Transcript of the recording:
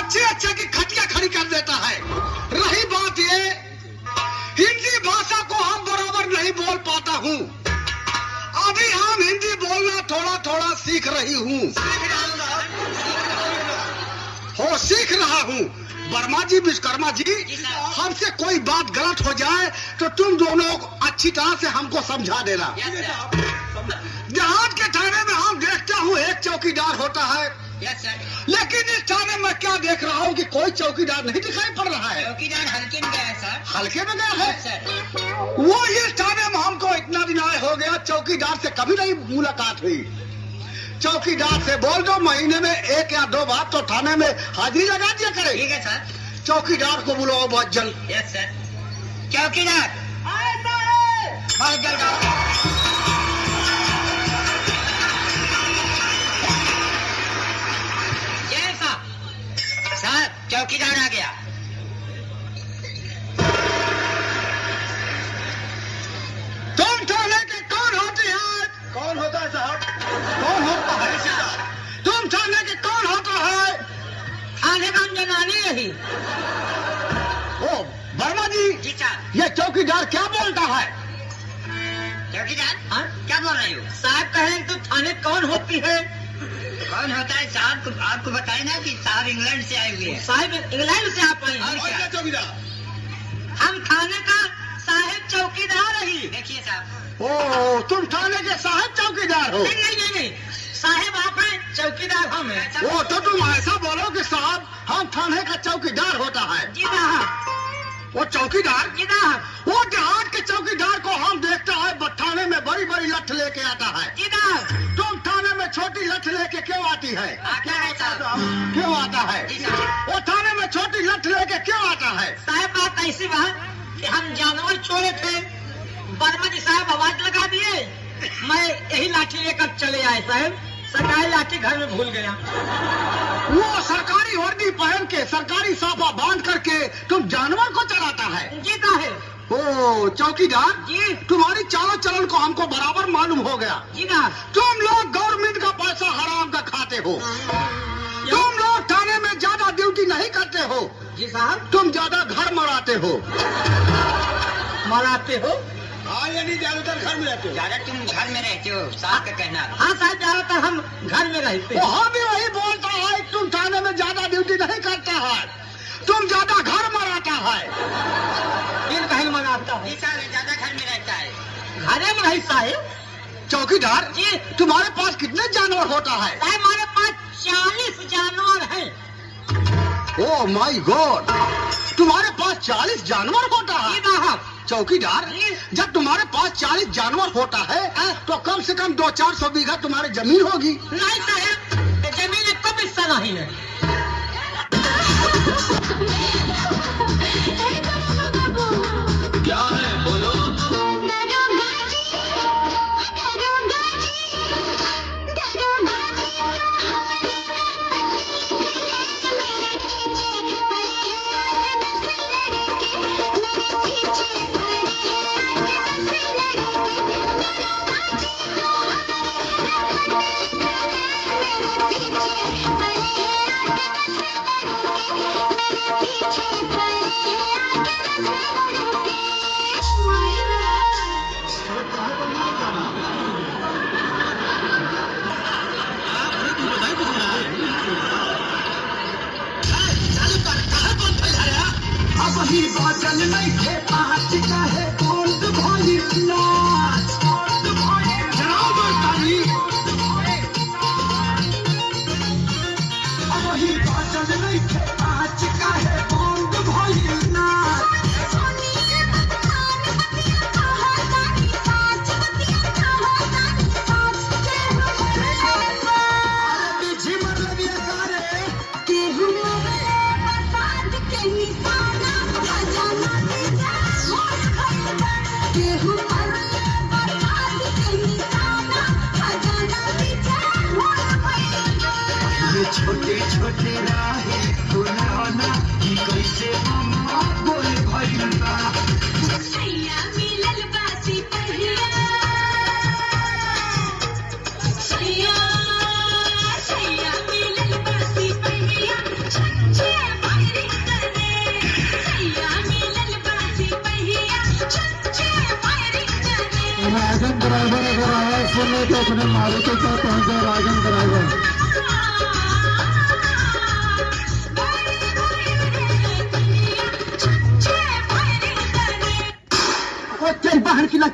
अच्छे अच्छे की खटिया खड़ी कर देता है। रही बात ये, हिंदी भाषा को हम बराबर नहीं बोल पाता हूँ। अभी हम हिंदी बोलना थोड़ा थोड़ा सीख रही हूँ। सीख रहा हूँ। वर्मा जी, विश्वकर्मा जी, हमसे कोई बात गलत हो जाए तो तुम दोनों अच्छी तरह से हमको समझा देना। देहात के थाने में हम देखता हूँ एक चौकीदार होता है। लेकिन इस थाने में क्या देख रहा हूँ कि कोई चौकीदार नहीं दिखाई पड़ रहा है। चौकीदार हल्के में गया है सर। हल्के में गया है सर। वो इस थाने में हमको इतना दिन आए हो गया, चौकीदार से कभी नहीं मुलाकात हुई। चौकीदार से बोल दो महीने में 1 या 2 बार तो थाने में हाजिरी लगा दिया करे। ठीक है सर। चौकीदार को बुलाओ बहुत जल्द। Yes sir. चौकीदार बहुत जल्द आओ। साहब चौकीदार आ गया। तुम थाने के कौन होते हैं? कौन होता है साहब? कौन होता है? तुम थाने के कौन होता है? थाने का जनानी यही। ओ वर्मा जी, जी साहब। ये चौकीदार क्या बोलता है? चौकीदार हाँ क्या बोल रही हो? साहब कहें तो थाने कौन होती है? कौन होता है साहब? आपको बताए ना कि साहब इंग्लैंड से आए हुए हैं। साहब इंग्लैंड से आप आए हैं? चौकीदार हम थाने का साहब चौकीदार ही। देखिए साहब। ओ तुम थाने के साहब चौकीदार हो? नहीं साहब आप हैं, चौकीदार हम हैं। वो तो तुम ऐसा बोलो कि साहब हम थाने का चौकीदार होता है। जी साहब। वो चौकीदार, जी साहब। वो देहात के चौकीदार को हम देखता है थाने में बड़ी बड़ी लठ लेके आता है। जी साहब। तुम थाने में छोटी लठ लेके क्यों आती है? आता है साहब। क्यों आता है? जी साहब। वो थाने में छोटी लठ लेके क्यों आता है? साहब बात ऐसी बात कि हम जानवर छोड़े थे, वर्मा जी साहब आवाज लगा दिए, मैं यही लाठी लेकर चले आए साहब। सरकारी लाठी घर में भूल गया। वो सरकारी वर्दी पहन के सरकारी साफा बांध करके तुम जानवर को चलाता है? जी साहब। ओ चौकीदार जी। तुम्हारी चालों चलन को हमको बराबर मालूम हो गया। जी ना। तुम लोग गवर्नमेंट का पैसा हराम का खाते हो। तुम लोग थाने में ज्यादा ड्यूटी नहीं करते हो। जी साहब। तुम ज्यादा घर मराते हो। मराते हो? हाँ यानी ज्यादातर घर में रहते हो। ज्यादा तुम घर में रहते हो साहब का कहना। हाँ साहब ज्यादातर हम घर में रहते हैं। वहाँ भी वही बोलता है तुम थाने में ज्यादा ड्यूटी नहीं करता है, तुम ज्यादा घर मराता है। दिन कहीं मनाता है। ज्यादा घर में रहता है। घरे में रहता है। चौकीदार जी। तुम्हारे पास कितने जानवर होता है? हमारे पास 40 जानवर हैं। ओह माय गॉड, तुम्हारे पास 40 जानवर होता है? चौकीदार जब तुम्हारे पास 40 जानवर होता है तो कम से कम 200-400 बीघा तुम्हारी जमीन होगी। नहीं साहब, जमीन एक कम हिस्सा नहीं है। क्या है बोलो? वही बादल नहीं थे आज का है ओल्ड भाई नाच। जनाब ताली वही बादल नहीं थे आज का है ओल्ड भाई नाच। छोटे छोटे राहे पुराना की कैसे बोल भइला सैया मिलल बासी पहिया सैया मिलल बासी पहिया राजन ड्राइवर अगर आवाज सुन ले तो अपने मारुति पर पहुंच जाए। राजन ड्राइवर चल बाहर की लग